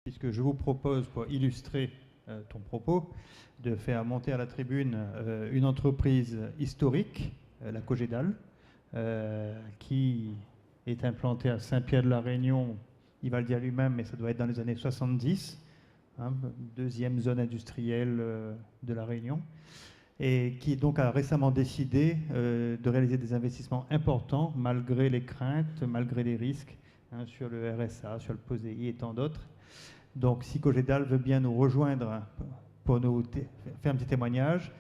puisque je vous propose, pour illustrer ton propos, de faire monter à la tribune une entreprise historique, la Cogédal, qui est implantée à Saint-Pierre-de-la-Réunion. Il va le dire lui-même, mais ça doit être dans les années 70, hein, deuxième zone industrielle de la Réunion, et qui donc a récemment décidé de réaliser des investissements importants, malgré les craintes, malgré les risques, hein, sur le RSA, sur le POSEI et tant d'autres. Donc, si Cogédal veut bien nous rejoindre pour nous faire un petit témoignage,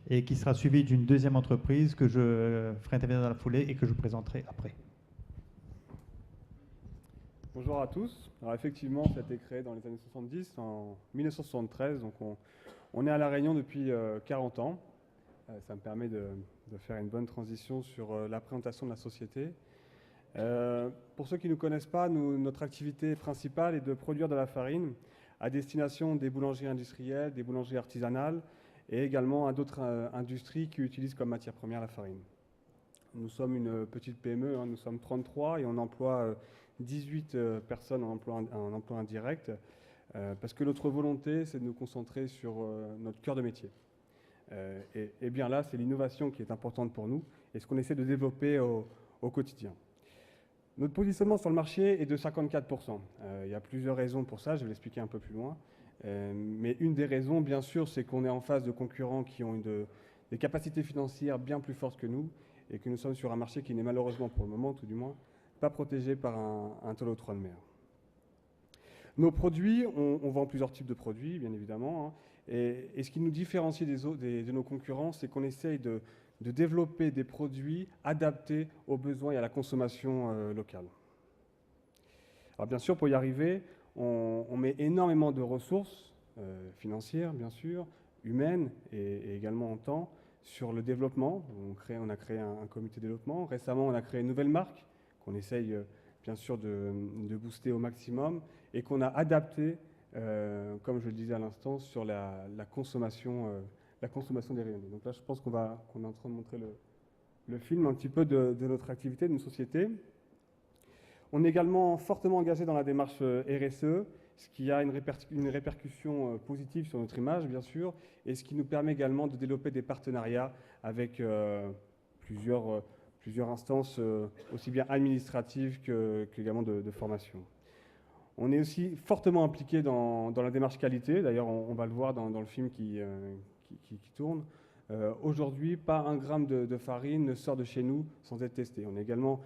et qui sera suivi d'une deuxième entreprise que je ferai intervenir dans la foulée et que je présenterai après. Bonjour à tous. Alors effectivement, ça a été créé dans les années 70, en 1973, donc on est à La Réunion depuis 40 ans. Ça me permet de faire une bonne transition sur la présentation de la société. Pour ceux qui ne nous connaissent pas, notre activité principale est de produire de la farine à destination des boulangeries industrielles, des boulangeries artisanales et également à d'autres industries qui utilisent comme matière première la farine. Nous sommes une petite PME, hein, nous sommes 33 et on emploie 18 personnes en emploi indirect parce que notre volonté, c'est de nous concentrer sur notre cœur de métier. Et bien là, c'est l'innovation qui est importante pour nous et ce qu'on essaie de développer au quotidien. Notre positionnement sur le marché est de 54%. Il y a plusieurs raisons pour ça, je vais l'expliquer un peu plus loin. Mais une des raisons, bien sûr, c'est qu'on est en face de concurrents qui ont des capacités financières bien plus fortes que nous et que nous sommes sur un marché qui n'est malheureusement, pour le moment tout du moins, pas protégé par un taux d'octroi de mer. Nos produits, on vend plusieurs types de produits, bien évidemment, hein, et ce qui nous différencie de nos concurrents, c'est qu'on essaye de développer des produits adaptés aux besoins et à la consommation locale. Alors bien sûr, pour y arriver, on met énormément de ressources financières, bien sûr, humaines et également en temps, sur le développement. On a créé un comité de développement. Récemment, on a créé une nouvelle marque qu'on essaye bien sûr de booster au maximum et qu'on a adaptée, comme je le disais à l'instant, sur la consommation des rayonnés. Donc là, je pense qu'on est en train de montrer le film un petit peu de notre activité, de notre société. On est également fortement engagé dans la démarche RSE, ce qui a une répercussion positive sur notre image, bien sûr, et ce qui nous permet également de développer des partenariats avec plusieurs instances, aussi bien administratives qu'également de formation. On est aussi fortement impliqué dans la démarche qualité, d'ailleurs on va le voir dans le film qui tourne. Aujourd'hui, pas un gramme de farine ne sort de chez nous sans être testé. On est également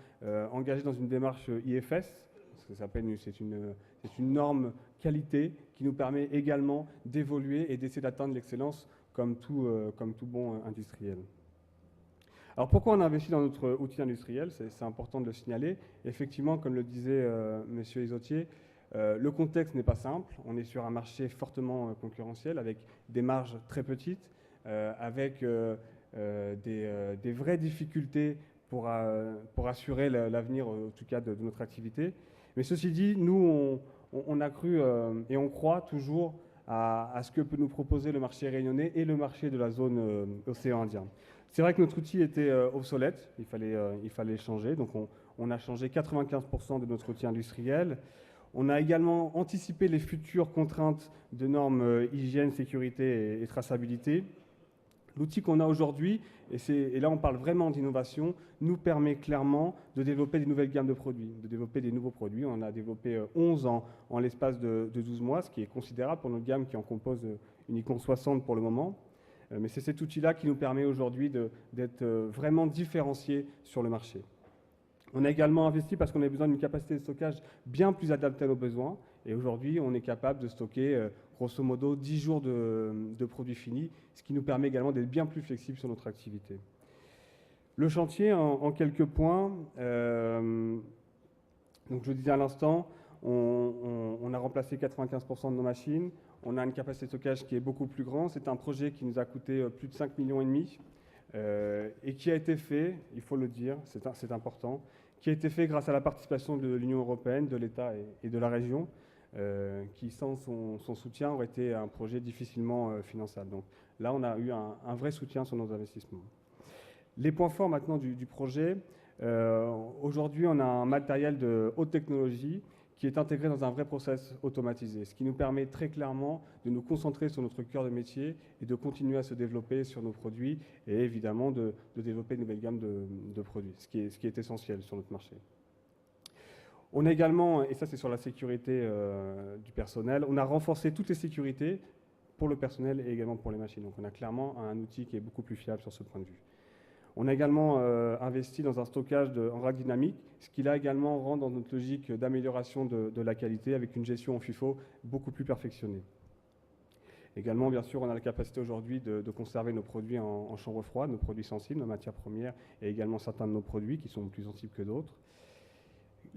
engagé dans une démarche IFS, c'est une norme qualité qui nous permet également d'évoluer et d'essayer d'atteindre l'excellence comme tout bon industriel. Alors pourquoi on investit dans notre outil industriel? C'est important de le signaler. Effectivement, comme le disait M. Isotier, le contexte n'est pas simple. On est sur un marché fortement concurrentiel avec des marges très petites, avec des vraies difficultés pour assurer l'avenir, en tout cas, de notre activité. Mais ceci dit, nous, on a cru et on croit toujours à ce que peut nous proposer le marché réunionnais et le marché de la zone océan Indien. C'est vrai que notre outil était obsolète, il fallait changer, donc on a changé 95% de notre outil industriel. On a également anticipé les futures contraintes de normes hygiène, sécurité et traçabilité. L'outil qu'on a aujourd'hui, et là on parle vraiment d'innovation, nous permet clairement de développer des nouvelles gammes de produits, de développer des nouveaux produits. On en a développé 11 en l'espace de 12 mois, ce qui est considérable pour notre gamme qui en compose uniquement 60 pour le moment. Mais c'est cet outil-là qui nous permet aujourd'hui d'être vraiment différenciés sur le marché. On a également investi parce qu'on a besoin d'une capacité de stockage bien plus adaptée à nos besoins. Et aujourd'hui, on est capable de stocker grosso modo 10 jours de produits finis, ce qui nous permet également d'être bien plus flexible sur notre activité. Le chantier, en quelques points, donc je le disais à l'instant, on a remplacé 95% de nos machines. On a une capacité de stockage qui est beaucoup plus grande. C'est un projet qui nous a coûté plus de 5,5 millions et qui a été fait, il faut le dire, c'est important, qui a été fait grâce à la participation de l'Union européenne, de l'État et de la région, qui sans son soutien aurait été un projet difficilement finançable. Donc là, on a eu un vrai soutien sur nos investissements. Les points forts maintenant du projet, aujourd'hui on a un matériel de haute technologie qui est intégré dans un vrai process automatisé, ce qui nous permet très clairement de nous concentrer sur notre cœur de métier et de continuer à se développer sur nos produits et évidemment de développer une nouvelle gamme de produits, ce qui est essentiel sur notre marché. On a également, et ça c'est sur la sécurité du personnel, on a renforcé toutes les sécurités pour le personnel et également pour les machines. Donc on a clairement un outil qui est beaucoup plus fiable sur ce point de vue. On a également investi dans un stockage en rack dynamique, ce qui là également rentre dans notre logique d'amélioration de la qualité avec une gestion en FIFO beaucoup plus perfectionnée. Également, bien sûr, on a la capacité aujourd'hui de conserver nos produits en chambre froide, nos produits sensibles, nos matières premières et également certains de nos produits qui sont plus sensibles que d'autres.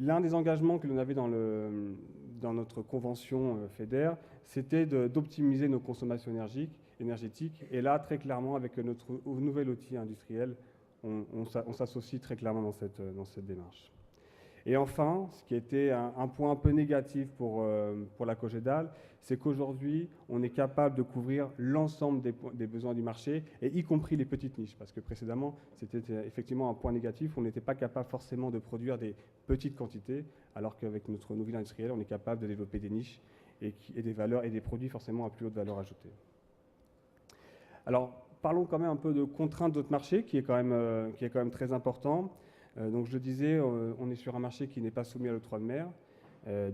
L'un des engagements que l'on avait dans notre convention FEDER, c'était d'optimiser nos consommations énergétiques. Et là, très clairement, avec notre nouvel outil industriel, on s'associe très clairement dans cette démarche. Et enfin, ce qui était un point un peu négatif pour la Cogedal, c'est qu'aujourd'hui, on est capable de couvrir l'ensemble des besoins du marché, et y compris les petites niches, parce que précédemment, c'était effectivement un point négatif, on n'était pas capable forcément de produire des petites quantités, alors qu'avec notre nouvel industriel, on est capable de développer des niches et des valeurs et des produits forcément à plus haute valeur ajoutée. Alors, parlons quand même un peu de contraintes d'autres marchés, qui est quand même très important. Donc je le disais, on est sur un marché qui n'est pas soumis à l'octroi de mer.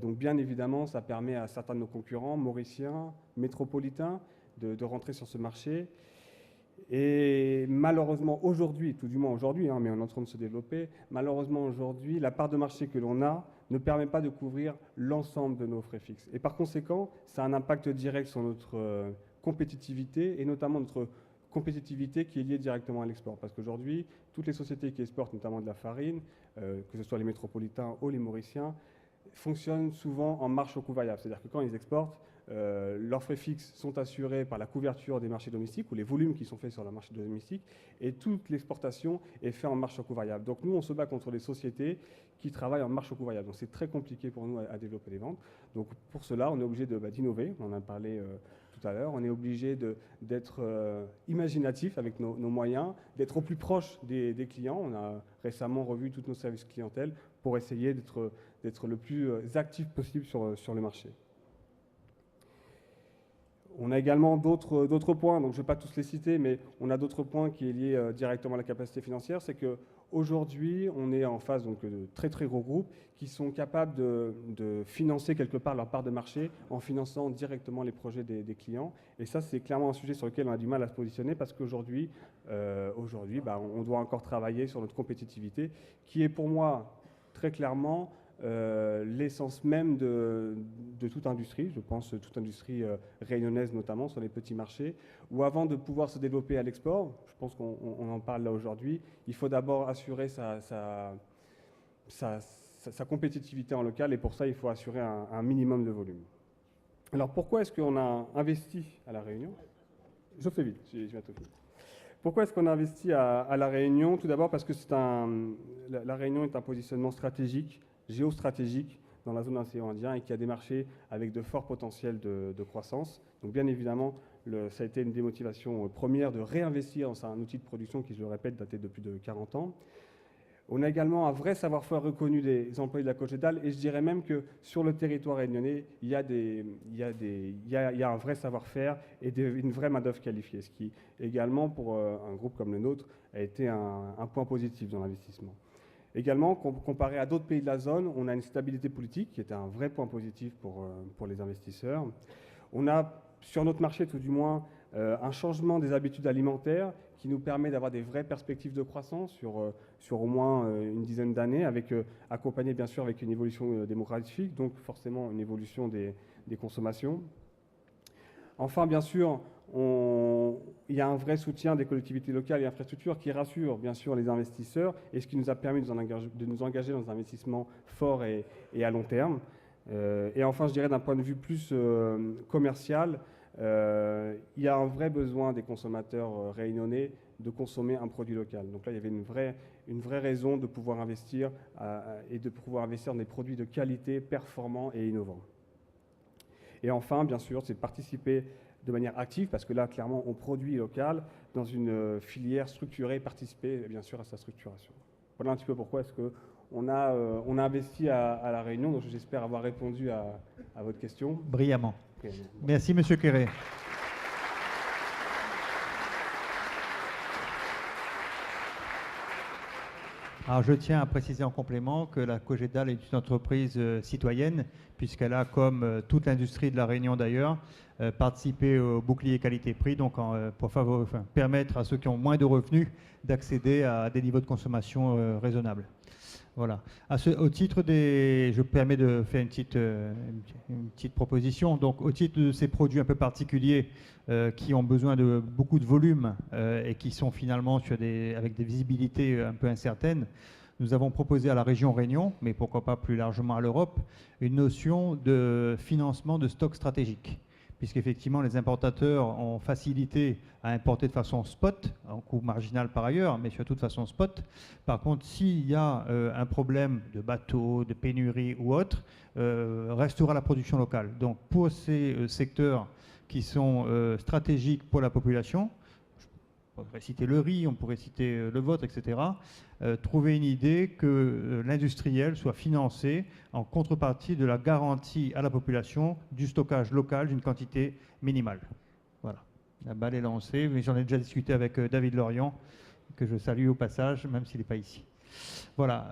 Donc bien évidemment, ça permet à certains de nos concurrents, mauriciens, métropolitains, de rentrer sur ce marché. Et malheureusement aujourd'hui, tout du moins aujourd'hui, mais on est en train de se développer, malheureusement aujourd'hui, la part de marché que l'on a ne permet pas de couvrir l'ensemble de nos frais fixes. Et par conséquent, ça a un impact direct sur notre compétitivité et notamment notre compétitivité qui est liée directement à l'export. Parce qu'aujourd'hui, toutes les sociétés qui exportent notamment de la farine, que ce soit les métropolitains ou les mauriciens, fonctionnent souvent en marche au coût variable. C'est-à-dire que quand ils exportent, leurs frais fixes sont assurés par la couverture des marchés domestiques ou les volumes qui sont faits sur le marché domestique et toute l'exportation est faite en marche au coût variable. Donc nous, on se bat contre les sociétés qui travaillent en marche au coût variable. Donc c'est très compliqué pour nous à développer les ventes. Donc pour cela, on est obligé d'innover. On en a parlé tout à l'heure. On est obligé d'être imaginatif avec nos moyens, d'être au plus proche des clients. On a récemment revu tous nos services clientèle pour essayer d'être le plus actif possible sur le marché. On a également d'autres points, donc je ne vais pas tous les citer, mais on a d'autres points qui est lié directement à la capacité financière. C'est qu'aujourd'hui, on est en face donc, de très très gros groupes qui sont capables de financer quelque part leur part de marché en finançant directement les projets des clients. Et ça, c'est clairement un sujet sur lequel on a du mal à se positionner parce qu'aujourd'hui, on doit encore travailler sur notre compétitivité qui est pour moi très clairement l'essence même de toute industrie, je pense toute industrie réunionnaise notamment sur les petits marchés, où avant de pouvoir se développer à l'export, je pense qu'on en parle là aujourd'hui, il faut d'abord assurer sa compétitivité en local et pour ça il faut assurer un minimum de volume. Alors pourquoi est-ce qu'on a investi à La Réunion? Je fais vite, je vais tout faire. Pourquoi est-ce qu'on a investi à La Réunion? Tout d'abord parce que La Réunion est un positionnement stratégique, géostratégique dans la zone océan Indien et qui a des marchés avec de forts potentiels de croissance. Donc bien évidemment, ça a été une des motivations premières de réinvestir dans un outil de production qui, je le répète, datait de plus de 40 ans. On a également un vrai savoir-faire reconnu des employés de la Cogedal et je dirais même que sur le territoire réunionnais, il y a un vrai savoir-faire et une vraie main-d'œuvre qualifiée, ce qui également pour un groupe comme le nôtre a été un point positif dans l'investissement. Également, comparé à d'autres pays de la zone, on a une stabilité politique qui était un vrai point positif pour les investisseurs. On a, sur notre marché tout du moins, un changement des habitudes alimentaires qui nous permet d'avoir des vraies perspectives de croissance sur au moins une dizaine d'années, accompagné bien sûr avec une évolution démographique, donc forcément une évolution des consommations. Enfin, bien sûr, il y a un vrai soutien des collectivités locales et infrastructures qui rassure bien sûr les investisseurs et ce qui nous a permis de nous engager dans un investissement fort et à long terme. Et enfin, je dirais d'un point de vue plus commercial, il y a un vrai besoin des consommateurs réunionnais de consommer un produit local. Donc là, il y avait une vraie raison de pouvoir investir et de pouvoir investir dans des produits de qualité, performants et innovants. Et enfin, bien sûr, c'est de participer de manière active, parce que là, clairement, on produit local dans une filière structurée, participer, bien sûr, à sa structuration. Voilà un petit peu pourquoi est-ce on a investi à La Réunion, donc j'espère avoir répondu à votre question. Brillamment. Okay. Merci, Monsieur Quéré. Alors, je tiens à préciser en complément que la Cogedal est une entreprise citoyenne, puisqu'elle a, comme toute l'industrie de La Réunion d'ailleurs, participé au bouclier qualité-prix, donc pour permettre à ceux qui ont moins de revenus d'accéder à des niveaux de consommation raisonnables. Voilà. Au titre des... Je me permets de faire une petite proposition. Donc, au titre de ces produits un peu particuliers qui ont besoin de beaucoup de volume et qui sont finalement avec des visibilités un peu incertaines, nous avons proposé à la région Réunion, mais pourquoi pas plus largement à l'Europe, une notion de financement de stock stratégique. Puisqu'effectivement, les importateurs ont facilité à importer de façon spot, en coût marginal par ailleurs, mais surtout de façon spot. Par contre, s'il y a un problème de bateau, de pénurie ou autre, restera la production locale. Donc, pour ces secteurs qui sont stratégiques pour la population, on pourrait citer le riz, on pourrait citer le vôtre, etc., trouver une idée que l'industriel soit financé en contrepartie de la garantie à la population du stockage local d'une quantité minimale. Voilà, la balle est lancée, mais j'en ai déjà discuté avec David Lorion, que je salue au passage, même s'il n'est pas ici. Voilà.